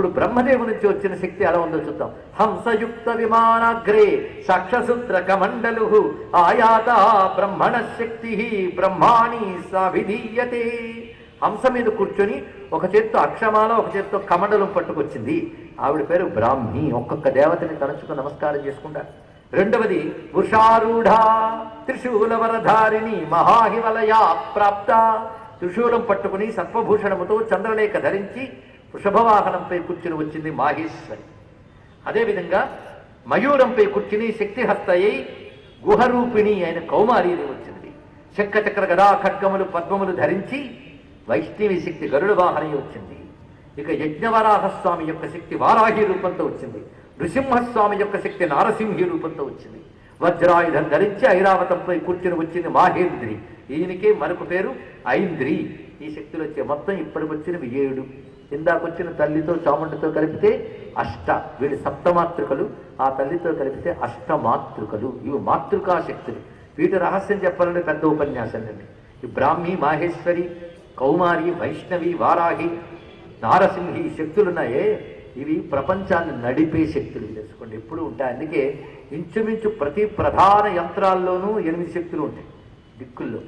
ఇప్పుడు బ్రహ్మదేవు నుంచి వచ్చిన శక్తి ఎలా ఉందో చూద్దాం. హంసయుక్త విమానాగ్రే సాక్షసూత్ర కమండలు ఆయాత బ్రహ్మణ శక్తి బ్రహ్మాణి సావిధీయతే. హంస మీద కూర్చొని ఒక చేత్తో అక్షమాల ఒక చేత్తో కమండలం పట్టుకొచ్చింది. ఆవిడ పేరు బ్రాహ్మి. ఒక్కొక్క దేవతని తలుచుకుని నమస్కారం చేసుకుంటారు. రెండవది ఉషారూఢ త్రిశూలవరధారిణి మహాహిమలయా ప్రాప్త. త్రిశూలం పట్టుకుని సత్వభూషణముతో చంద్రలేఖ ధరించి వృషభవాహనంపై కూర్చుని వచ్చింది మాహేశ్వరి. అదేవిధంగా మయూరంపై కూర్చుని శక్తిహస్తయ్యి గుహరూపిణి అయిన కౌమారి వచ్చింది. శంఖచక్ర గదా ఖడ్గములు పద్మములు ధరించి వైష్ణవి శక్తి గరుడ వాహనం వచ్చింది. ఇక యజ్ఞవరాహస్వామి యొక్క శక్తి వారాహి రూపంతో వచ్చింది. నృసింహస్వామి యొక్క శక్తి నారసింహి రూపంతో వచ్చింది. వజ్రాయుధం ధరించి ఐరావతంపై కూర్చుని వచ్చింది మాహేంద్రి. ఈయనకే మరొక పేరు ఐంద్రి. ఈ శక్తులు వచ్చే మొత్తం ఇప్పటికి వచ్చినవి 7. ఇందాకొచ్చిన తల్లితో చాముండితో కలిపితే అష్ట. వీళ్ళు సప్తమాతృకలు. ఆ తల్లితో కలిపితే అష్టమాతృకలు. ఇవి మాతృకా శక్తులు. వీటి రహస్యం చెప్పాలంటే పెద్ద ఉపన్యాసం అండి. ఈ బ్రాహ్మి, మాహేశ్వరి, కౌమారి, వైష్ణవి, వారాహి, నారసింహి శక్తులున్నాయే ఇవి ప్రపంచాన్ని నడిపే శక్తులు. తెలుసుకోండి, ఎప్పుడు ఉంటాయి. అందుకే ఇంచుమించు ప్రతి ప్రధాన యంత్రాల్లోనూ 8 శక్తులు ఉంటాయి. దిక్కుల్లో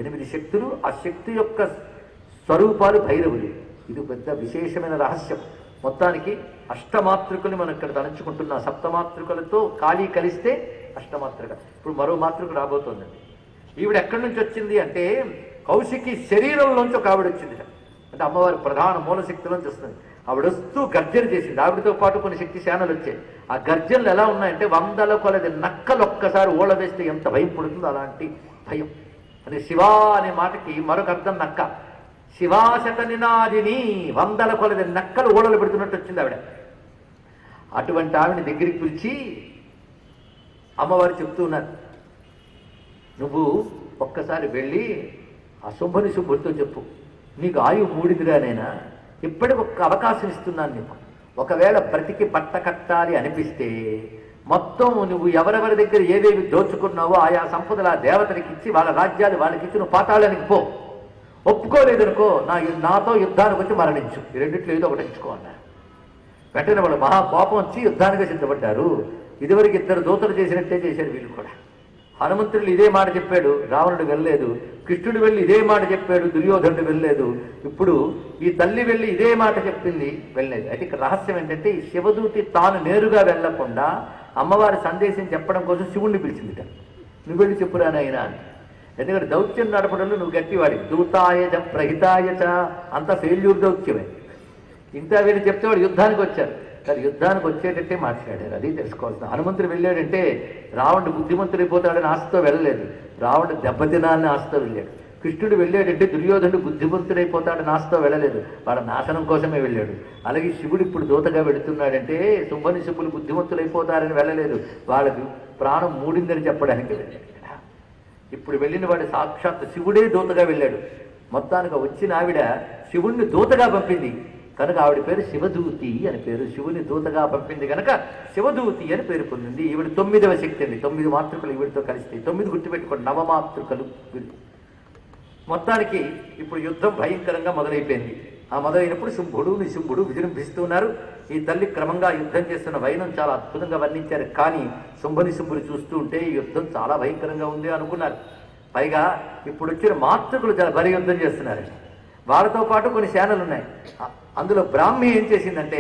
8 శక్తులు. ఆ శక్తి యొక్క స్వరూపాలు భైరవులు. ఇది పెద్ద విశేషమైన రహస్యం. మొత్తానికి అష్టమాతృకని మనం ఇక్కడ తలంచుకుంటున్నాం. సప్తమాతృకలతో కాళీ కలిస్తే అష్టమాతృక. ఇప్పుడు మరో మాతృక రాబోతోందండి. ఈవిడ ఎక్కడి నుంచి వచ్చింది అంటే కౌశికి శరీరంలోంచి ఒక ఆవిడ వచ్చింది. అంటే అమ్మవారి ప్రధాన మూలశక్తిలోంచి వస్తుంది. ఆవిడ వస్తూ గర్జన చేసింది. ఆవిడతో పాటు కొన్ని శక్తి శానలు వచ్చాయి. ఆ గర్జనలు ఎలా ఉన్నాయంటే 100 కొలది నక్కలు ఒక్కసారి ఓళ్ళ వేస్తే ఎంత భయం పుడుతుందో అలాంటి భయం. అంటే శివా అనే మాటకి మరొక అర్థం నక్క. శివాశత నినాదిని 100 కొలది నక్కలు ఓడలు పెడుతున్నట్టు వచ్చింది ఆవిడ. అటువంటి ఆవిడ దగ్గరికి పిలిచి అమ్మవారు చెప్తూ ఉన్నారు, నువ్వు ఒక్కసారి వెళ్ళి ఆ శుంభని శుభుడితో చెప్పు, నీకు ఆయువు మూడిందిరానైనా ఇప్పటికి ఒక్క అవకాశం ఇస్తున్నాను నీకు. ఒకవేళ బ్రతికి పట్ట కట్టాలి అనిపిస్తే మొత్తం నువ్వు ఎవరెవరి దగ్గర ఏవేవి దోచుకున్నావో ఆయా సంపదలు ఆ దేవతలకు ఇచ్చి వాళ్ళ రాజ్యాలు వాళ్ళకి ఇచ్చి నువ్వు పాతాళానికి పో. ఒప్పుకోలేదనుకో నాతో యుద్ధానికి వచ్చి మరణించు. ఈ రెండిట్లో ఏదో ఒకటి ఎంచుకో అన్నారు. వెంటనే వాళ్ళు మహా కోపం వచ్చి యుద్ధానికి సిద్ధపడ్డారు. ఇదివరకు 2 దూతలు చేసినట్టే చేశారు వీళ్ళు కూడా. హనుమంతుడు ఇదే మాట చెప్పాడు, రావణుడు వెళ్ళలేదు. కృష్ణుడు వెళ్ళి ఇదే మాట చెప్పాడు, దుర్యోధనుడు వెళ్ళలేదు. ఇప్పుడు ఈ తల్లి వెళ్ళి ఇదే మాట చెప్పింది, వెళ్ళలేదు. అయితే ఇక్కడ రహస్యం ఏంటంటే ఈ శివదూతి తాను నేరుగా వెళ్లకుండా అమ్మవారి సందేశం చెప్పడం కోసం శివుణ్ణి పిలిచిందిట. నువ్వు వెళ్ళి చెప్పురానైనా అని. ఎందుకంటే దౌత్యం నడపడంలో నువ్వు గట్టివాడి. దూతాయచ ప్రహితాయచ అంత ఫెయిల్యూర్ దౌత్యమే. ఇంత వీళ్ళు చెప్తే వాడు యుద్ధానికి వచ్చారు. కానీ యుద్ధానికి వచ్చేటట్టే మాట్లాడారు. అది తెలుసుకోవాల్సిన. హనుమంతుడు వెళ్ళాడంటే రావణుడు బుద్ధిమంతుడైపోతాడని ఆశతో వెళ్ళలేదు. రావణుడు దెబ్బతినాలని ఆశతో వెళ్ళాడు. కృష్ణుడు వెళ్ళాడంటే దుర్యోధనుడు బుద్ధిమంతుడైపోతాడని ఆశతో వెళ్ళలేదు. వాడు నాశనం కోసమే వెళ్ళాడు. అలాగే శివుడు ఇప్పుడు దూతగా వెళుతున్నాడంటే శుంభని శుభులు బుద్ధిమంతులైపోతారని వెళ్ళలేదు. వాళ్ళకి ప్రాణం మూడిందని చెప్పడానికి వెళ్ళాడు. ఇప్పుడు వెళ్ళిన వాడు సాక్షాత్ శివుడే దూతగా వెళ్ళాడు. మొత్తానికి వచ్చిన ఆవిడ శివుణ్ణి దూతగా పంపింది కనుక ఆవిడ పేరు శివదూతి అని పేరు. శివుని దూతగా పంపింది కనుక శివదూతి అని పేరు పొందింది. ఈవిడ 9వ శక్తి అండి. 9 మాతృకలు ఈవిడితో కలిస్తాయి. 9 గుర్తుపెట్టుకోండి, నవమాతృకలు వీళ్ళు. మొత్తానికి ఇప్పుడు యుద్ధం భయంకరంగా మొదలైపోయింది. ఆ మొదలైనప్పుడు శుంభుడు నిశుంభుడు విజృంభిస్తున్నారు. ఈ తల్లి క్రమంగా యుద్ధం చేస్తున్న వైనం చాలా అద్భుతంగా వర్ణించారు. కానీ శుంభనిశుంభుడు చూస్తూ ఉంటే ఈ యుద్ధం చాలా భయంకరంగా ఉంది అనుకున్నారు. పైగా ఇప్పుడు వచ్చిన మాతృకులు చాలా బలి యుద్ధం చేస్తున్నారు. వాళ్ళతో పాటు కొన్ని సేనలు ఉన్నాయి. అందులో బ్రాహ్మి ఏం చేసిందంటే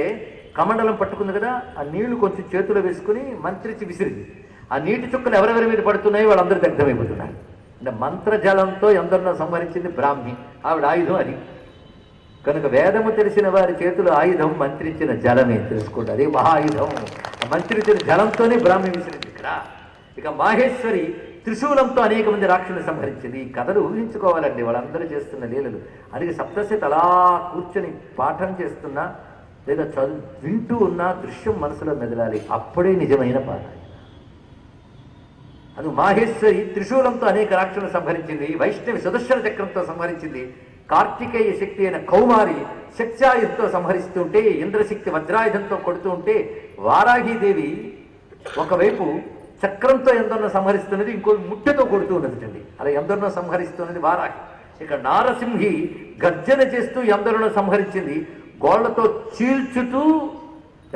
కమండలం పట్టుకుంది కదా, ఆ నీళ్లు కొంచెం చేతిలో వేసుకుని మంత్రించి విసిరింది. ఆ నీటి చుక్కలు ఎవరెవరి మీద పడుతున్నాయో వాళ్ళందరూ దగ్ధమైపోతున్నారు. అంటే మంత్రజలంతో ఎందరినో సంహరించింది బ్రాహ్మి. ఆవిడ ఆయుధం అది. కనుక వేదము తెలిసిన వారి చేతులు ఆయుధం మంత్రించిన జలమే. తెలుసుకోండి, అదే మహాయుధం. మంత్రించిన జలంతోనే బ్రాహ్మి విసిరింది ఇక్కడ. ఇక మాహేశ్వరి త్రిశూలంతో అనేక మంది రాక్షసులు సంహరించింది. ఈ కథలు ఊహించుకోవాలండి వాళ్ళందరూ చేస్తున్న లీలలు. అందుకే సప్తశతి అలా కూర్చొని పాఠం చేస్తున్నా లేదా వింటూ ఉన్న దృశ్యం మనసులో మెదలాలి. అప్పుడే నిజమైన పాఠం. అది మాహేశ్వరి త్రిశూలంతో అనేక రాక్షసులు సంహరించింది. వైష్ణవి సుదర్శన చక్రంతో సంహరించింది. కార్తికేయ శక్తి అయిన కౌమారి శక్త్యాయుధంతో సంహరిస్తూ ఉంటే, ఇంద్రశక్తి వజ్రాయుధంతో కొడుతూ ఉంటే, వారాహీదేవి ఒకవైపు చక్రంతో ఎందరినో సంహరిస్తున్నది, ఇంకో ముట్టెతో కొడుతూ ఉన్నదండి. అలా ఎందరినో సంహరిస్తున్నది వారాహి. ఇక నారసింహి గర్జన చేస్తూ ఎందరినో సంహరించింది. గోళ్లతో చీల్చుతూ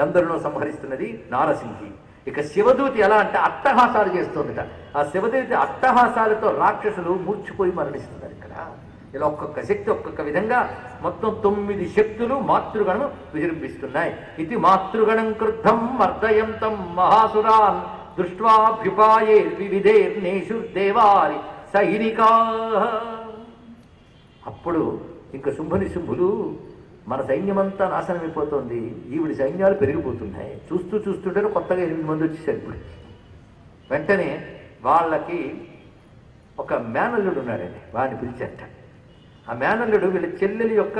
ఎందరినో సంహరిస్తున్నది నారసింహి. ఇక శివదూతి ఎలా అంటే అట్టహాసాలు చేస్తుందట. ఆ శివదూతి అట్టహాసాలతో రాక్షసులు మూర్చిపోయి మరణిస్తున్నారు. ఇక్కడ ఇలా ఒక్కొక్క శక్తి ఒక్కొక్క విధంగా మొత్తం 9 శక్తులు మాతృగణం విజృంభిస్తున్నాయి. ఇది మాతృగణం క్రుద్ధం మర్దయంతం మహాసురాన్ దృష్ట్వాభ్యుపాయే వివిధేర్నేషు దేవారి సైనికా. అప్పుడు ఇంకా శుంభులు మన సైన్యమంతా నాశనమైపోతుంది, ఈవిడి సైన్యాలు పెరిగిపోతున్నాయి. చూస్తుంటే కొత్తగా 8 మంది వచ్చేసారు. ఇప్పుడు వెంటనే వాళ్ళకి ఒక మేనల్లుడు ఉన్నాడండి, వాడిని పిలిచారట. ఆ మేనల్లుడు వీళ్ళ చెల్లెలి యొక్క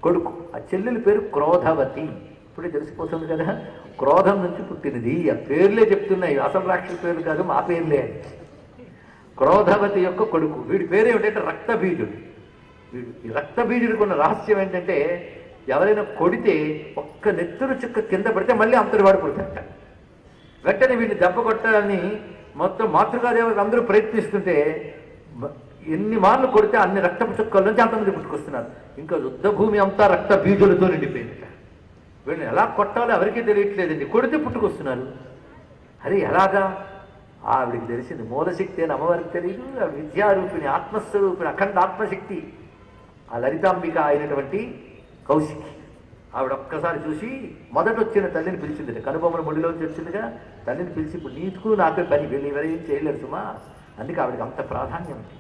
కొడుకు. ఆ చెల్లెలి పేరు క్రోధవతి. ఇప్పుడే తెలిసిపోతుంది కదా, క్రోధం నుంచి పుట్టినది. ఆ పేర్లే చెప్తున్నాయి, అసలు రాక్షస పేర్లు కాదు, మా పేర్లే. క్రోధవతి యొక్క కొడుకు. వీడి పేరు ఏమిటంటే రక్తబీజుడు. ఈ రక్తబీజుడికి ఉన్న రహస్యం ఏంటంటే ఎవరైనా కొడితే ఒక్క నెత్తురు చుక్క కింద పడితే మళ్ళీ అంతటి వాడు పుడతాడట. వెంటనే వీడిని దెబ్బ కొట్టాలని మొత్తం మాతృకాదేవతలు అందరూ ప్రయత్నిస్తుంటే ఎన్ని మార్లు కొడితే అన్ని రక్తపు చుక్కల నుంచి అంతమంది పుట్టుకొస్తున్నారు. ఇంకా యుద్ధ భూమి అంతా రక్త బీజులతో నిండిపోయిందట. వీళ్ళని ఎలా కొట్టాలో ఎవరికీ తెలియట్లేదండి, కొడితే పుట్టుకొస్తున్నారు. అరే ఎలాగా? ఆవిడికి తెలిసింది మూలశక్తి అని అమ్మవారికి తెలియదు. ఆ విద్యారూపిణి ఆత్మస్వరూపిణి అఖండ ఆత్మశక్తి ఆ లలితాంబిక అయినటువంటి కౌశికి. ఆవిడ ఒక్కసారి చూసి మొదట వచ్చిన తల్లిని పిలిచింది. కనుబొమ్మల ముడిలోంచి వచ్చిందిగా, తల్లిని పిలిచి ఇప్పుడు నీకు నాకే పని, వీళ్ళు ఎవరేం చేయలేరు సుమా. అందుకే ఆవిడకి అంత ప్రాధాన్యం ఉంది.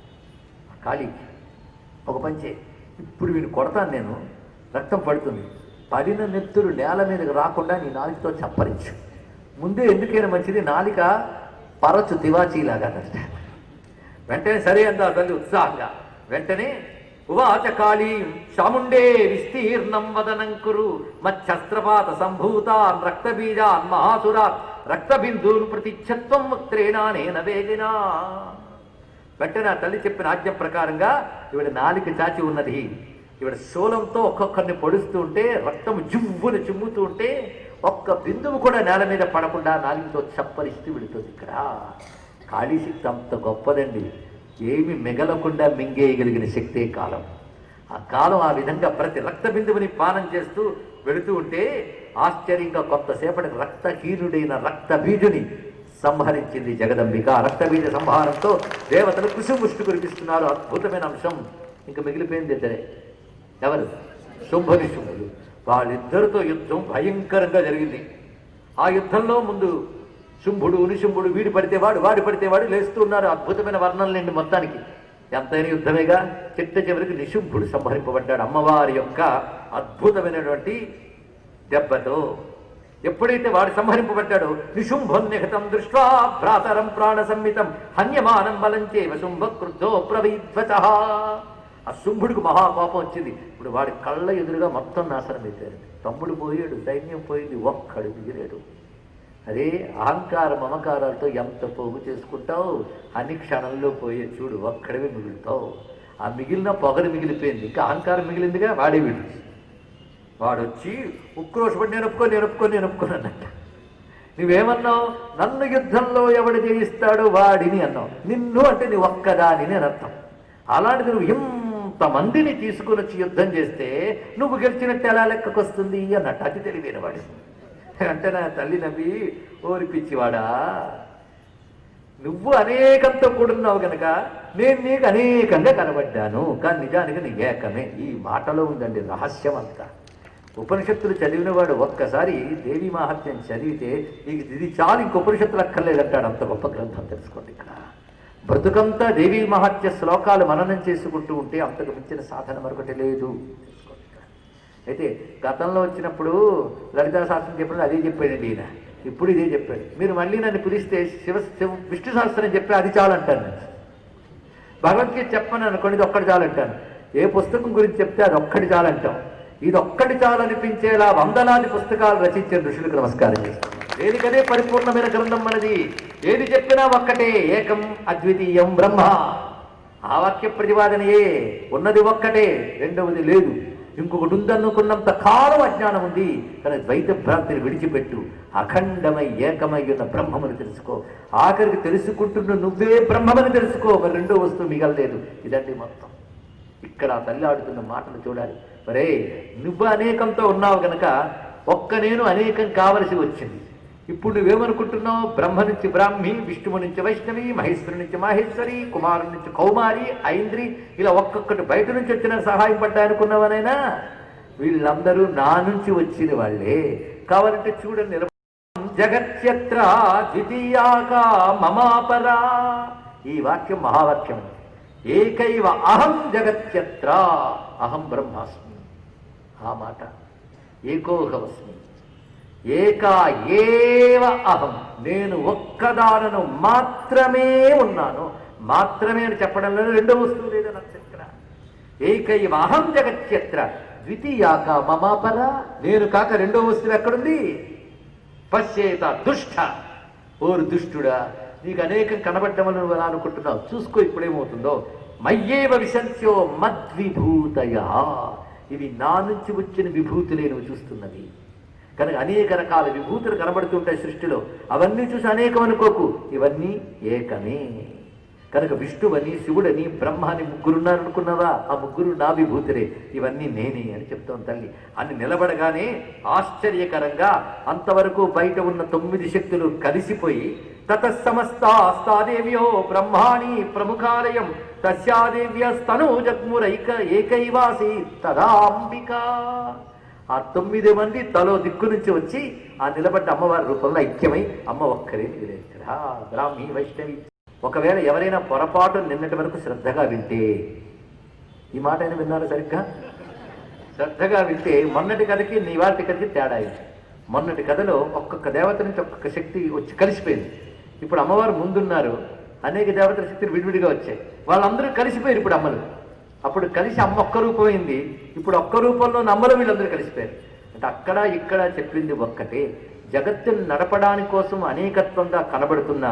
కాళీకి ఒక పంచే, ఇప్పుడు వీడిని కొడతాను నేను, రక్తం పడుతుంది, పడిన నెత్తురు నేల మీదకి రాకుండా నీ నాలుకతో చప్పరించు. ముందే ఎందుకైనా మంచిది, నాలిక పరచు తివాచీలాగా. వెంటనే సరే అందా తల్లి ఉత్సాహంగా. వెంటనే ఉవాచ కాళీం చాముండే విస్తీర్ణం వదనం కురు మచ్చస్త్రపాత సంభూతాన్ రక్తబీజాన్ మహాసురాత్ రక్తబిందూన్ ప్రతిచ్ఛత్వం వక్త్రేణానేన వేగినా. వెంటనే ఆ తల్లి చెప్పిన ఆజ్ఞ ప్రకారంగా ఈవిడ నాలిక చాచి ఉన్నది. ఈవిడ శూలంతో ఒక్కొక్కరిని పొడుస్తూ ఉంటే రక్తం జువ్వుని చిమ్ముతూ ఉంటే ఒక్క బిందువు కూడా నేల మీద పడకుండా నాలుగుతో చప్పరిస్తూ విడుతుంది. ఇక్కడ కాళీశక్తి అంత గొప్పదండి. ఏమి మిగలకుండా మింగేయగలిగిన శక్తే కాలం. ఆ కాలం ఆ విధంగా ప్రతి రక్త బిందువుని పానం చేస్తూ వెళుతూ ఉంటే ఆశ్చర్యంగా కొంతసేపటికి రక్తహీనుడైన రక్తబీజుని సంహరించింది జగదంబిక. రక్తబీజ సంహారంతో దేవతలు కుసుముష్టి కురిపిస్తున్నారు. అద్భుతమైన అంశం. ఇంకా మిగిలిపోయింది ఇద్దరే. ఎవరు? శుంభనిశుంభులు. వాళ్ళిద్దరితో యుద్ధం భయంకరంగా జరిగింది. ఆ యుద్ధంలో ముందు శుంభుడు నిశుంభుడు వీడి పడితే వాడు, వాడి పడితే వాడు లేస్తున్నారు. అద్భుతమైన వర్ణనలేండి మొత్తానికి. ఎంతైనా యుద్ధమేగా. చిట్ట చివరికి నిశుంభుడు సంహరింపబడ్డాడు అమ్మవారి యొక్క అద్భుతమైనటువంటి దెబ్బతో. ఎప్పుడైతే వాడు సంహరింపబడ్డాడో నిశుంభం నిహతం దృష్ట్వా భ్రాతరం ప్రాణ సంహితం హన్యమానం బలంచేవ శుంభ క్రుద్ధో ప్రవీధ్వచః. ఆ శుంభుడికి మహాకోపం వచ్చింది. ఇప్పుడు వాడి కళ్ళ ఎదురుగా మొత్తం నాశనం అయిపోయాడు. తమ్ముడు పోయాడు, సైన్యం పోయింది, ఒక్కడు మిగిలాడు. అదే అహంకార మమకారాలతో ఎంత పోగు చేసుకుంటావు, అన్ని క్షణంలో పోయే చూడు, ఒక్కడవే మిగులుతావు. ఆ మిగిలిన పొగరు మిగిలిపోయింది, ఇంకా అహంకారం మిగిలిందిగా. వాడే వీడు. వాడొచ్చి ఉక్రోషపడి నేను ఒప్పుకోనన్నట్ట. నువ్వేమన్నావు? నన్ను యుద్ధంలో ఎవడు జయిస్తాడో వాడిని అన్నావు. నిన్ను అంటే నీ ఒక్కదాని అని అర్థం. అలాంటిది నువ్వు ఇంతమందిని తీసుకుని వచ్చి యుద్ధం చేస్తే నువ్వు గెలిచినట్టు ఎలా లెక్కకొస్తుంది అన్నట్టు. అది తెలివైన వాడు. అంటే నా తల్లి నవ్వి, ఓరి పిచ్చివాడా, నువ్వు అనేకంతో కూడున్నావు కనుక నేను నీకు అనేకంగా కనబడ్డాను, కానీ నిజానికి నీ ఏకమే. ఈ మాటలో ఉందండి రహస్యం అంతా. ఉపనిషత్తులు చదివినవాడు ఒక్కసారి దేవీ మహాత్మ్యం చదివితే ఇది చాలు, ఇంక ఉపనిషత్తులు అక్కర్లేదంటాడు. అంత గొప్ప గ్రంథం. తెలుసుకోండి. ఇక్కడ బ్రతుకంతా దేవీ మహాత్మ్య శ్లోకాలు మననం చేసుకుంటూ ఉంటే అంతకు మించిన సాధన మరొకటి లేదు. అయితే గతంలో వచ్చినప్పుడు లలితా శాస్త్రం చెప్పినప్పుడు అదే చెప్పాడండి ఈయన. ఇప్పుడు ఇదే చెప్పాడు. మీరు మళ్ళీ నన్ను పిలిస్తే విష్ణు శాస్త్రం చెప్పి అది చాలంటాను. భగవద్గీత చెప్పను అనుకోండి, ఇది ఒక్కటి చాలంటాను. ఏ పుస్తకం గురించి చెప్తే అది ఒక్కటి చాలంటాం. ఇది ఒక్కటి చాలనిపించేలా వందలాది పుస్తకాలు రచించిన ఋషులకు నమస్కారం చేస్తాం. దేనికదే పరిపూర్ణమైన గ్రంథం మనది. ఏది చెప్పినా ఒక్కటే, ఏకం అద్వితీయం బ్రహ్మ. ఆ వాక్య ప్రతిపాదనయే. ఉన్నది ఒక్కటే, రెండవది లేదు. ఇంకొకటి ఉందనుకున్నంత కాలం అజ్ఞానం ఉంది. కానీ ద్వైత భ్రాంతిని విడిచిపెట్టు, అఖండమై ఏకమై ఉన్న బ్రహ్మమును తెలుసుకో. ఆఖరికి తెలుసుకుంటున్న నువ్వే బ్రహ్మమని తెలుసుకో. మరి రెండో వస్తువు మిగలలేదు. ఇదండి మొత్తం. ఇక్కడ ఆ తల్లి ఆడుతున్న మాటలు చూడాలి. మరే నువ్వు అనేకంతో ఉన్నావు గనక ఒక్క నేను అనేకం కావలసి వచ్చింది. ఇప్పుడు నువ్వేమనుకుంటున్నావు? బ్రహ్మ నుంచి బ్రాహ్మి, విష్ణువు నుంచి వైష్ణవి, మహేశ్వరి నుంచి మాహేశ్వరి, కుమారు నుంచి కౌమారి, ఐంద్రి, ఇలా ఒక్కొక్కటి బయట నుంచి వచ్చిన సహాయం పడ్డాయనుకున్నావనైనా వీళ్ళందరూ నా నుంచి వచ్చిన వాళ్ళే. కావాలంటే చూడండి, జగత్యత్ర ద్వితీయాకా మమాపరా. ఈ వాక్యం మహావాక్యం. ఏకైవ అహం జగత్యత్ర, అహం బ్రహ్మాస్మి. ఆ మాట ఏకోహమస్మి, ఏకా ఏవ అహం, నేను ఒక్కదానను మాత్రమే ఉన్నాను. మాత్రమే అని చెప్పడంలో రెండో వస్తువు లేదని అర్థం. ఇక్కడ ఏకైవ అహం జగత్యత్ర ద్వితీయాక మమాపర, నేను కాక రెండో వస్తువు ఎక్కడుంది? పశ్చేత దుష్ట, ఓరు దుష్టుడా, నీకు అనేకం కనబడ్డం వల్ల నువ్వు అనుకుంటున్నావు. చూసుకో ఇప్పుడేమవుతుందో. మయ్యేవ విశంస్యో మద్విభూతయ, ఇవి నా నుంచి వచ్చిన విభూతులే నువ్వు చూస్తున్నది. కనుక అనేక రకాల విభూతులు కనబడుతుంటాయి సృష్టిలో. అవన్నీ చూసి అనేకం అనుకోకు, ఇవన్నీ ఏకమే. కనుక విష్ణువని, శివుడని, బ్రహ్మ అని ముగ్గురున్నారనుకున్నావా? ఆ ముగ్గురు నా విభూతులే, ఇవన్నీ నేనే అని చెప్తాను తల్లి. అని నిలబడగానే ఆశ్చర్యకరంగా అంతవరకు బయట ఉన్న 9 శక్తులు కలిసిపోయి తతస్సమస్తాదేవ్యో బ్రహ్మాణి ప్రముఖాలయం తస్యాదేవ్యస్తను జగ్మురైక ఏకైవాసి తదాంబిక. ఆ 9 మంది తలో దిక్కు నుంచి వచ్చి ఆ నిలబడ్డ అమ్మవారి రూపంలో ఐక్యమై అమ్మ ఒక్కరే మిగిలేరా. బ్రాహ్మీ వైష్ణవి. ఒకవేళ ఎవరైనా పొరపాటు నిన్నటి వరకు శ్రద్ధగా వింటే, ఈ మాట అయినా విన్నారు సరిగ్గా? శ్రద్ధగా వింటే మొన్నటి కథకి నీవాటి కథకి తేడా అయింది. మొన్నటి కథలో ఒక్కొక్క దేవత నుంచి ఒక్కొక్క శక్తి వచ్చి కలిసిపోయింది. ఇప్పుడు అమ్మవారు ముందున్నారు, అనేక దేవతల శక్తులు విడివిడిగా వచ్చాయి. వాళ్ళందరూ కలిసిపోయారు ఇప్పుడు అమ్మలు. అప్పుడు కలిసి అమ్మ ఒక్క రూపమైంది, ఇప్పుడు ఒక్క రూపంలో అమ్మలు వీళ్ళందరూ కలిసిపోయారు. అంటే అక్కడ ఇక్కడ చెప్పింది ఒక్కటే. జగత్తును నడపడానికి కోసం అనేకత్వంగా కనబడుతున్న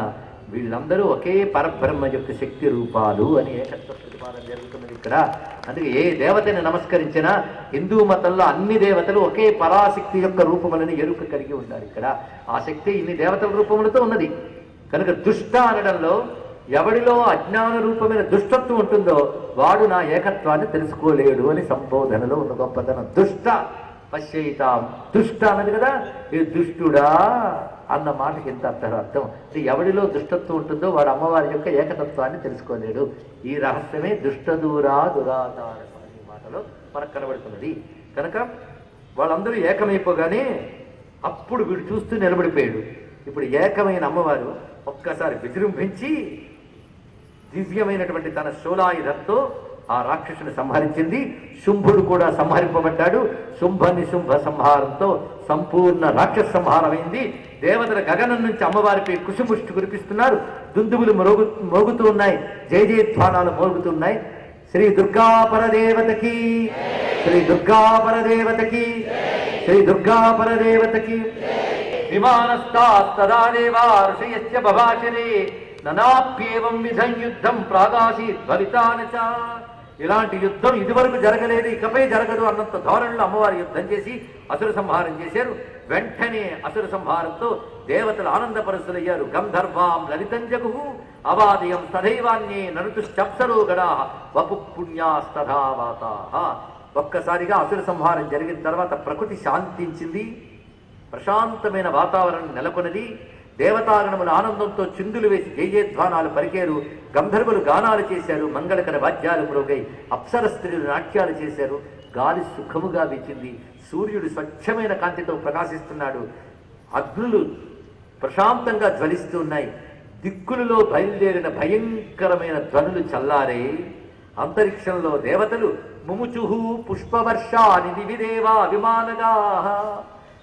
వీళ్ళందరూ ఒకే పరబ్రహ్మ యొక్క శక్తి రూపాలు అని ఏకత్వ ప్రతిపాదన జరుగుతున్నది ఇక్కడ. అందుకే ఏ దేవతని నమస్కరించినా హిందూ మతంలో అన్ని దేవతలు ఒకే పరాశక్తి యొక్క రూపములని ఎరుక కలిగి ఉండాలి. ఇక్కడ ఆ శక్తి ఇన్ని దేవతల రూపములతో ఉన్నది. కనుక దుష్ట అనడంలో ఎవడిలో అజ్ఞాన రూపమైన దుష్టత్వం ఉంటుందో వాడు నా ఏకత్వాన్ని తెలుసుకోలేడు అని సంబోధనలో ఉన్న గొప్పతనం. దుష్ట పశ్యయితాం, దుష్ట అన్నది కదా, ఈ దుష్టుడా అన్న మాటకి ఎంత అర్థం. ఎవడిలో దుష్టత్వం ఉంటుందో వాడు అమ్మవారి యొక్క ఏకతత్వాన్ని తెలుసుకోలేడు. ఈ రహస్యమే దుష్ట దూరా దురాధార అనే మాటలో మనకు కనబడుతున్నది. కనుక వాళ్ళందరూ ఏకమైపోగానే అప్పుడు వీడు చూస్తూ నిలబడిపోయాడు. ఇప్పుడు ఏకమైన అమ్మవారు ఒక్కసారి విజృంభించి దివ్యమైనటువంటి తన శూలాయుధంతో ఆ రాక్షసుని సంహరించింది. శుంభుడు కూడా సంహరింపబడ్డాడు. శుంభ నిశుంభ సంహారంతో సంపూర్ణ రాక్షస సంహారమైంది. దేవతల గగనం నుంచి అమ్మవారిపై కుసుముష్టి కురిపిస్తున్నారు. దుందుబులు మోగుతూ ఉన్నాయి, జయ జయధ్వానాలు మోగుతున్నాయి. శ్రీ దుర్గాపరదేవతకి, శ్రీ దుర్గాపరదేవతకి, శ్రీ దుర్గాపరదేవతకి. విమానస్థాస్తదా దేవా ఋషయస్య బభాషరే ననాప్యేవం విధం యుద్ధం ప్రాగాసీత్ భవితానచ. ఇలాంటి యుద్ధం ఇదివరకు జరగలేదు, ఇకపై జరగదు అన్నంత ధోరణిలో అమ్మవారి యుద్ధం చేసి అసుర సంహారం చేశారు. వెంటనే అసుర సంహారంతో దేవతలు ఆనందపరచులయ్యారు. గంధర్వాం లలితం జగుహు అవాదయం సదైవాన్యే నరుతుశ్చప్సరో గడా వపు పుణ్యాస్తథావాతాః. ఒక్కసారిగా అసుర సంహారం జరిగిన తర్వాత ప్రకృతి శాంతించింది, ప్రశాంతమైన వాతావరణం నెలకొన్నది. దేవతాగణములు ఆనందంతో చిందులు వేసి జయజయధ్వానాలు పలికారు. గంధర్వులు గానాలు చేశారు, మంగళకర వాద్యాలు మ్రోగాయి. అప్సర స్త్రీలు నాట్యాలు చేశారు. గాలి సుఖముగా వీచింది. సూర్యుడు స్వచ్ఛమైన కాంతితో ప్రకాశిస్తున్నాడు. అగ్నులు ప్రశాంతంగా జ్వలిస్తూ ఉన్నాయి. దిక్కులలో బయలుదేరిన భయంకరమైన ధ్వనులు చల్లారే. అంతరిక్షంలో దేవతలు ముముచుహు పుష్పవర్షాని దివిదేవా విమానగా.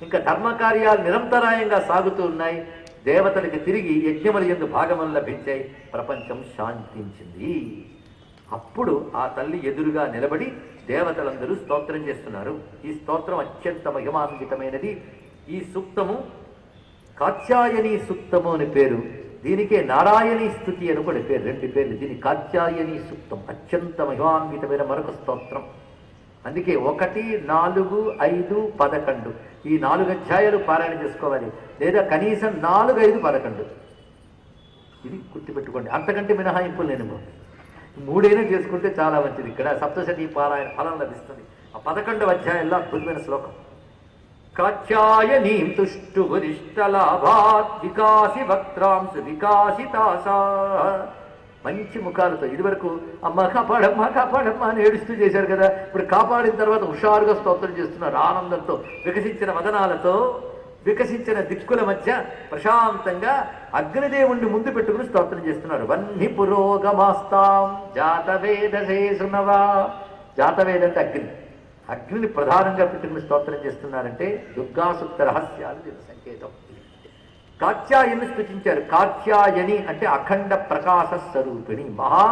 ఇంకా ధర్మకార్యాలు నిరంతరాయంగా సాగుతూ ఉన్నాయి. దేవతలకు తిరిగి యజ్ఞముల యందు భాగములు లభించాయి. ప్రపంచం శాంతించింది. అప్పుడు ఆ తల్లి ఎదురుగా నిలబడి దేవతలందరూ స్తోత్రం చేస్తున్నారు. ఈ స్తోత్రం అత్యంత మహిమాన్వితమైనది. ఈ సూక్తము కాత్యాయని సూక్తము అని పేరు. దీనికే నారాయణీ స్తుతి అని కూడా పేరు. 2 పేర్లు. దీని కాత్యాయని సూక్తం అత్యంత మహిమాన్వితమైన మరొక స్తోత్రం. అందుకే 1, 4, 5, 11 ఈ 4 అధ్యాయాలు పారాయణ చేసుకోవాలి. లేదా కనీసం 4, 5, 11 ఇది గుర్తుపెట్టుకోండి. అంతకంటే మినహాయింపులు నేను మూడైనా చేసుకుంటే చాలా మంచిది. ఇక్కడ సప్తశతీ పారాయణ ఫలం లభిస్తుంది. ఆ 11వ అధ్యాయంలో అద్భుతమైన శ్లోకం. కాత్యాయనీం తుష్టు వరిష్టలాభాత్ వికాసి వక్త్రాంశు వికాసితాసా. మంచి ముఖాలతో, ఇదివరకు అమ్మ కాపాడమ్మా అని ఏడుస్తూ చేశారు కదా, ఇప్పుడు కాపాడిన తర్వాత హుషారుగా స్తోత్రం చేస్తున్నారు. ఆనందంతో వికసించిన వదనాలతో, వికసించిన దిక్కుల మధ్య ప్రశాంతంగా అగ్నిదేవుణ్ణి ముందు పెట్టుకుని స్తోత్రం చేస్తున్నారు. వన్ని పురోగమాస్తాం జాతవేదసే సునవా. జాతవేద అంటే అగ్ని, అగ్నిని ప్రధానంగా పెట్టుకుని స్తోత్రం చేస్తున్నారంటే దుర్గాసుప్త రహస్యాలు దీని సంకేతం. కాత్యాయని స్థుతించారు. కాత్యాయని అంటే అఖండ ప్రకాశ స్వరూపిణి, మహా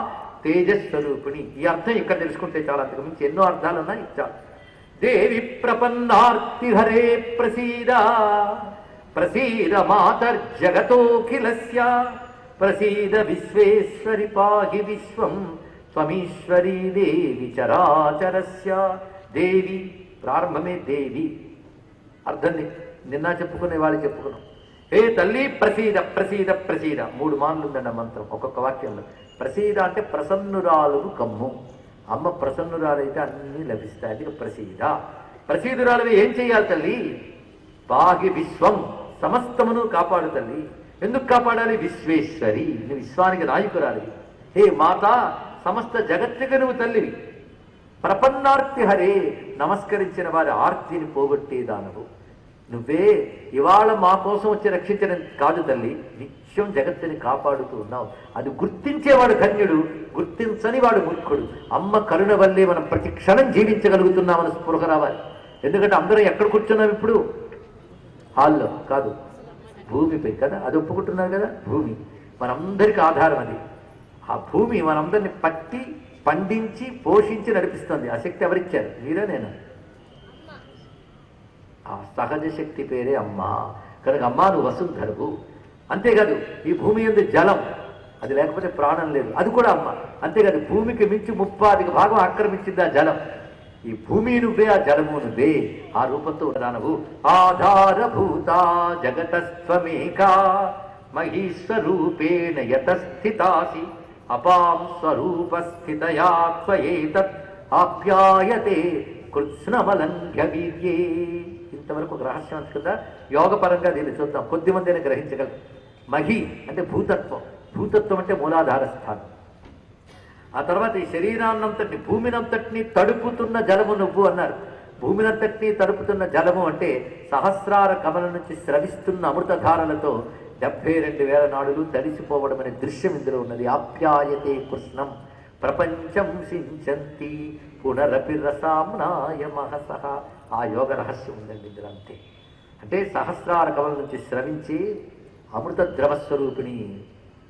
తేజస్వరూపిణి. ఈ అర్థం ఇక్కడ తెలుసుకుంటే చాలా, అంతకు మించి ఎన్నో అర్థాలు ఉన్నాయి. ఇచ్చారు. దేవి ప్రపన్నార్తి హరే ప్రసీద ప్రసీద మాతర్జగతోఖిలస్య ప్రసీద విశ్వేశ్వరి పాహి విశ్వం త్వమీశ్వరీ దేవి చరాచరస్య. దేవి ప్రారంభమే దేవి, అర్థం నిన్న చెప్పుకునే వాళ్ళు చెప్పుకున్నాం. హే తల్లి ప్రసీద ప్రసీద ప్రసీద 3 మార్లు ఉందండి మంత్రం ఒక్కొక్క వాక్యంలో. ప్రసీద అంటే ప్రసన్నురాలు కమ్ము. అమ్మ ప్రసన్నురాలైతే అన్నీ లభిస్తాయి. అది ప్రసీద. ప్రసీదురాలవి ఏం చేయాలి తల్లి? బాగి విశ్వం, సమస్తమును కాపాడు తల్లి. ఎందుకు కాపాడాలి? విశ్వేశ్వరి, నువ్వు విశ్వానికి నాయకురాలి. హే మాత, సమస్త జగత్తుగా నువ్వు తల్లివి. ప్రపన్నార్తి హరే, నమస్కరించిన వారి ఆర్తిని పోగొట్టేదానవు నువ్వే. ఇవాళ మా కోసం వచ్చి రక్షించడం కాదు తల్లి, నిత్యం జగత్తుని కాపాడుతూ ఉన్నావు. అది గుర్తించేవాడు ధన్యుడు, గుర్తించని వాడు మూర్ఖుడు. అమ్మ కరుణ వల్లే మనం ప్రతి క్షణం జీవించగలుగుతున్నామని స్పృహ రావాలి. ఎందుకంటే అందరం ఎక్కడ కూర్చున్నాం ఇప్పుడు? హాల్లో కాదు, భూమిపై కదా. అది ఒప్పుకుంటున్నారు కదా, భూమి మనందరికీ ఆధారం. అది ఆ భూమి మనందరిని పట్టి పండించి పోషించి నడిపిస్తుంది. ఆ శక్తి ఎవరిచ్చారు? మీరే, నేను. ఆ సహజ శక్తి పేరే అమ్మ. కనుక అమ్మ నువ్వు వసుంధరువు. అంతేకాదు ఈ భూమి యందు జలం, అది లేకపోతే ప్రాణం లేదు, అది కూడా అమ్మ. అంతేకాదు భూమికి మించి 30% ఆక్రమించింది ఆ జలం. ఈ భూమి నువ్వే, ఆ జలము నువ్వే. ఆ రూపంతో రానవు. ఆధారభూత జగతస్త్వమేకా మహీశ్వరూపేణ యతస్థితాసి అపాం స్వరూపస్థితయా త్వయేతత్ ఆప్యాయతే కృత్స్నమలంఘ్య వీర్యే. ఇంతవరకు ఒక రహస్యం కదా. యోగపరంగా దీన్ని చూద్దాం, కొద్దిమందిని గ్రహించగలరు. మహి అంటే భూతత్వం, భూతత్వం అంటే మూలాధార స్థానం. ఆ తర్వాత ఈ శరీరాన్నంతటిని, భూమినంతటిని తడుపుతున్న జలము నువ్వు అన్నారు. భూమినంతటిని తడుపుతున్న జలము అంటే సహస్రార కమల నుంచి స్రవిస్తున్న అమృతధారలతో 72,000 నాడులు తడిసిపోవడం అనే దృశ్యం ఇందులో ఉన్నది. ఆప్యాయతే కృష్ణం ప్రపంచం సించంతి పునరపి రసామ్నాయ మహసహ. ఆ యోగ రహస్యం ఉందండి ఇందులో. అంతే అంటే సహస్రార కమల నుంచి స్రవించి అమృత ద్రవస్వరూపిణి.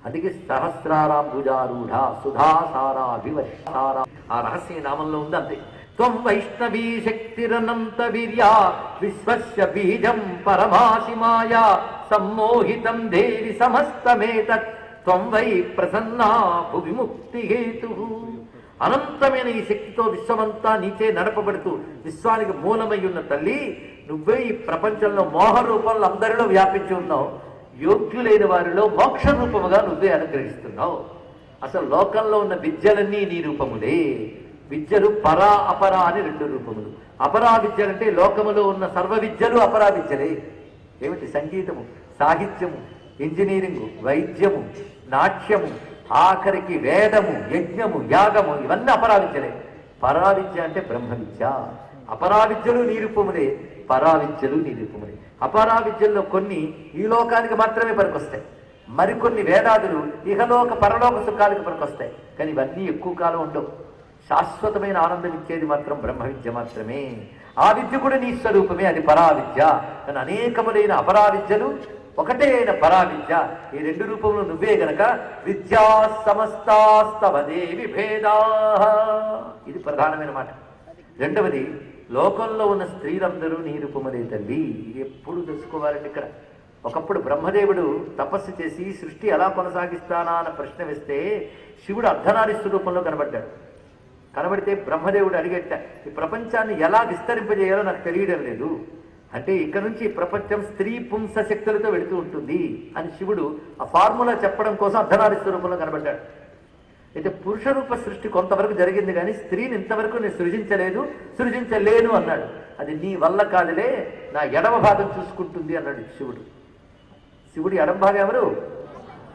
అందుకే సహస్రారాంబుజారూఢ సుధాసారాభివర్షారా, ఆ రహస్య నామంలో ఉంది. అంతే. త్వం వైష్ణవీ శక్తిరనంత వీర్యా విశ్వస్య బీజం పరమాసి మాయా సమ్మోహితం దేవి సమస్తమేతత్ త్వం వై ప్రసన్నా భువిముక్తి హేతు. అనంతమైన ఈ శక్తితో విశ్వమంతా నీచే నడపబడుతూ విశ్వానికి మూలమై ఉన్న తల్లి నువ్వే ఈ ప్రపంచంలో మోహ రూపంలో అందరిలో వ్యాపించి ఉన్నావు. యోగ్యులైన వారిలో మోక్ష రూపముగా నువ్వే అనుగ్రహిస్తున్నావు. అసలు లోకంలో ఉన్న విద్యలన్నీ నీ రూపములే. విద్యలు పరా అపరా అని 2 రూపములు. అపరా విద్యలంటే లోకములో ఉన్న సర్వ విద్యలు అపరా విద్యలే. ఏమిటి? సంగీతము, సాహిత్యము, ఇంజనీరింగు, వైద్యము, నాట్యము, ఆఖరికి వేదము, యజ్ఞము, యాగము, ఇవన్నీ అపరావిద్యలే. పరావిద్య అంటే బ్రహ్మ విద్య. అపరావిద్యలు నీ రూపములే, పరావిద్యలు నీ రూపములే. అపరావిద్యల్లో కొన్ని ఈ లోకానికి మాత్రమే పనికొస్తాయి, మరికొన్ని వేదాదులు ఇహలోక పరలోక సుఖాలకు పనికొస్తాయి. కానీ ఇవన్నీ ఎక్కువ కాలం ఉండవు. శాశ్వతమైన ఆనందం ఇచ్చేది మాత్రం బ్రహ్మ విద్య మాత్రమే. ఆ విద్య కూడా నీ స్వరూపమే, అది పరావిద్య. కానీ అనేకములైన అపరావిద్యలు ఒకటే అయిన పరావిద్య. ఈ 2 రూపములు నువ్వే గనక విద్యా సమస్తాస్తవదేవి భేదా. ఇది ప్రధానమైన మాట. రెండవది, లోకంలో ఉన్న స్త్రీలందరూ నీ రూపములే తల్లి. ఇది ఎప్పుడు తెలుసుకోవాలండి. ఇక్కడ ఒకప్పుడు బ్రహ్మదేవుడు తపస్సు చేసి సృష్టి ఎలా కొనసాగిస్తానా అన్న ప్రశ్న వేస్తే శివుడు అర్ధనారీశ్వర రూపంలో కనబడ్డాడు. కనబడితే బ్రహ్మదేవుడు అడిగేట, ఈ ప్రపంచాన్ని ఎలా విస్తరింపజేయాలో నాకు తెలియడం లేదు. అంటే ఇక్కడ నుంచి ప్రపంచం స్త్రీ పుంస శక్తులతో వెళుతూ ఉంటుంది అని శివుడు ఆ ఫార్ములా చెప్పడం కోసం అర్ధనారీశ్వర రూపంలో కనబడ్డాడు. అయితే పురుష రూప సృష్టి కొంతవరకు జరిగింది కానీ స్త్రీని ఇంతవరకు నేను సృజించలేదు, సృజించలేను అన్నాడు. అది నీ వల్ల కాదులే, నా ఎడమ భాగం చూసుకుంటుంది అన్నాడు శివుడు. శివుడు ఎడమ భాగం ఎవరు?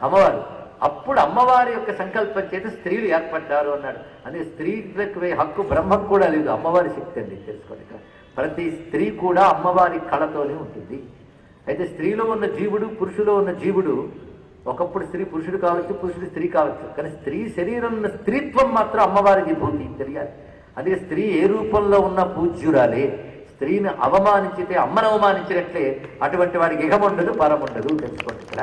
అమ్మవారు. అప్పుడు అమ్మవారి యొక్క సంకల్పం చేత స్త్రీలు ఏర్పడ్డారు అన్నాడు. అందుకే స్త్రీలకు హక్కు బ్రహ్మకు కూడా లేదు, అమ్మవారి శక్తి అండి. తెలుసుకోండి, ప్రతి స్త్రీ కూడా అమ్మవారి కళతోనే ఉంటుంది. అయితే స్త్రీలో ఉన్న జీవుడు, పురుషులో ఉన్న జీవుడు, ఒకప్పుడు స్త్రీ పురుషుడు కావచ్చు, పురుషుడు స్త్రీ కావచ్చు, కానీ స్త్రీ శరీరం ఉన్న స్త్రీత్వం మాత్రం అమ్మవారి విభూతి తెలియాలి. అందుకే స్త్రీ ఏ రూపంలో ఉన్న పూజ్యురాలే. స్త్రీని అవమానించితే అమ్మను అవమానించినట్లే అటువంటి వాడికి ఇహముండదు, పరముండదు. తెలుసుకోండి ఇక్కడ.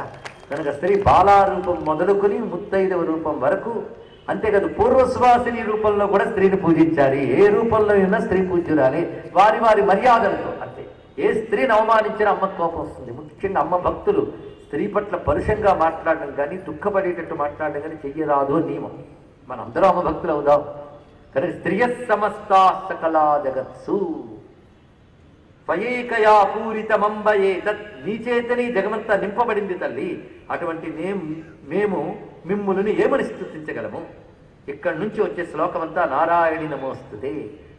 కనుక స్త్రీ బాలారూపం మొదలుకొని ముత్తైదవ రూపం వరకు, అంతేకాదు పూర్వశ్వాసిని రూపంలో కూడా స్త్రీని పూజించాలి. ఏ రూపంలో ఉన్నా స్త్రీ పూజ్యురాలే, వారి వారి మర్యాదలతో. అంతే. ఏ స్త్రీని అవమానించినా అమ్మ కోపం వస్తుంది. ముఖ్యంగా అమ్మ భక్తులు స్త్రీ పట్ల పరుషంగా మాట్లాడడం కానీ, దుఃఖపడేటట్టు మాట్లాడడం కానీ చెయ్యరాదు నియమం. మనం అందరూ అమ్మ భక్తులు అవుదాం. కనుక స్త్రియ సమస్తా సకలా జగత్సు స్వయేకయా పూరితమంబయే తత్, నీ చేతని జగమంతా నింపబడింది తల్లి. అటువంటి మేము మిమ్ములను ఏమని స్తుతించగలము? ఇక్కడి నుంచి వచ్చే శ్లోకం అంతా నారాయణి నమోస్తుతే.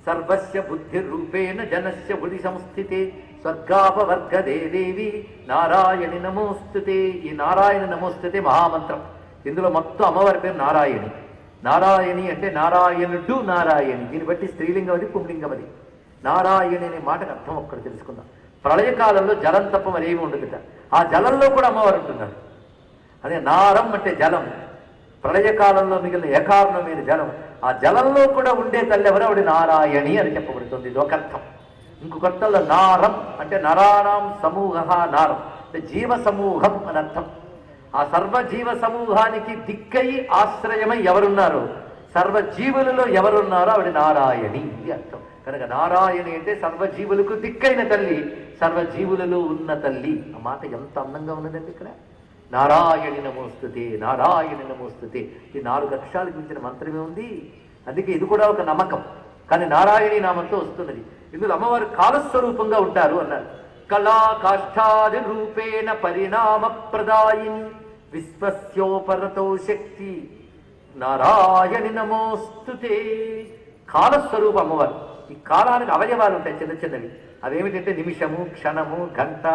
సర్వస్య బుద్ధి రూపేణ జనస్య బుద్ధి సంస్థితే స్వర్గాపవర్గదే దేవి నారాయణి నమోస్తుతే. ఈ నారాయణ నమోస్తుతే మహామంత్రం. ఇందులో మొత్తం అమ్మవారి పేరు నారాయణి. నారాయణి అంటే నారాయణుడు, నారాయణి. దీన్ని బట్టి స్త్రీలింగం అది, పుంలింగం అది. నారాయణి అనే మాటకు అర్థం ఒక్కటి తెలుసుకుందాం. ప్రళయకాలంలో జలం తప్ప మరి ఏమి ఉండదుట. ఆ జలంలో కూడా అమ్మవారు ఉంటున్నాడు. అదే నారం అంటే జలం. ప్రళయకాలంలో మిగిలిన ఏకారణమైన జలం. ఆ జలంలో కూడా ఉండే తల్లి ఎవరు? ఆవిడ నారాయణి అని చెప్పబడుతుంది. ఇది ఒక అర్థం. ఇంకొక అర్థంలో నారం అంటే నరాణం సమూహ, నారం అంటే జీవ సమూహం అని అర్థం. ఆ సర్వజీవ సమూహానికి దిక్కై ఆశ్రయమై ఎవరున్నారో, సర్వజీవులలో ఎవరున్నారో ఆవిడ నారాయణి ఇది అర్థం. కనుక నారాయణి అంటే సర్వజీవులకు దిక్కైన తల్లి, సర్వజీవులలో ఉన్న తల్లి. ఆ మాట ఎంత అందంగా ఉన్నదండి ఇక్కడ. నారాయణి నమోస్తుతే, నారాయణి నమోస్తుతే. ఈ 4 అక్షరాలకు మించిన మంత్రమే ఉంది. అందుకే ఇది కూడా ఒక నమ్మకం. కానీ నారాయణి నామంతో వస్తున్నది. ఇందులో అమ్మవారు కాలస్వరూపంగా ఉంటారు అన్నారు. కళా కాష్టాది రూపేణ పరిణామ ప్రదాయిని విశ్వస్యోపరతో శక్తి నారాయణి నమోస్తుతే. కాలస్వరూప అమ్మవారు. ఈ కాలానికి అవయవాలు ఉంటాయి, చిన్న చిన్నవి. అవేమిటంటే నిమిషము, క్షణము, గంట,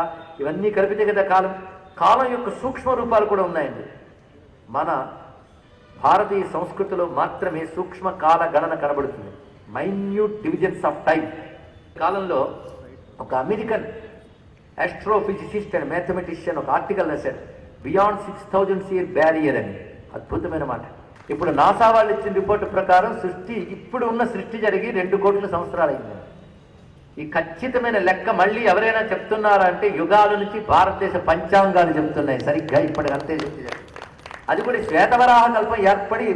ఇవన్నీ కలిపితే కదా కాలం. కాలం యొక్క సూక్ష్మ రూపాలు కూడా ఉన్నాయండి. మన భారతీయ సంస్కృతిలో మాత్రమే సూక్ష్మ కాల గణన కనబడుతుంది. Minute divisions of time. కాలంలో ఒక అమెరికన్ ఆస్ట్రోఫిజిసిస్ట్ అండ్ మ్యాథమెటిషియన్ ఒక ఆర్టికల్ రాశాడు, బియాండ్ 6000 year బ్యారియర్ అని. అద్భుతమైన మాట. ఇప్పుడు నాసా వాళ్ళు ఇచ్చిన రిపోర్టు ప్రకారం ఇప్పుడు ఉన్న సృష్టి జరిగి 2 కోట్ల సంవత్సరాలు అయింది. ఈ ఖచ్చితమైన లెక్క మళ్ళీ ఎవరైనా చెప్తున్నారా అంటే యుగాల నుంచి భారతదేశ పంచాంగాలు చెప్తున్నాయి. సరిగ్గా ఇప్పటికంతే చెప్తున్నారు. అది కూడా శ్వేతవరాహ కల్పం ఏర్పడి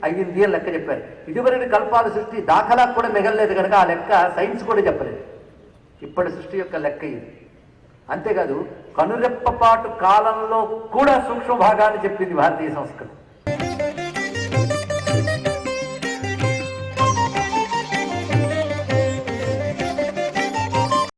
5 ఏళ్ళ లెక్క చెప్పారు. ఇదివరకు కల్పాల సృష్టి దాఖలా కూడా మిగలలేదు కనుక ఆ లెక్క సైన్స్ కూడా చెప్పలేదు. ఇప్పటి సృష్టి యొక్క లెక్క ఇది. అంతేకాదు కనురెప్పపాటు కాలంలో కూడా సూక్ష్మ భాగాన్ని చెప్పింది భారతీయ సంస్కృతి.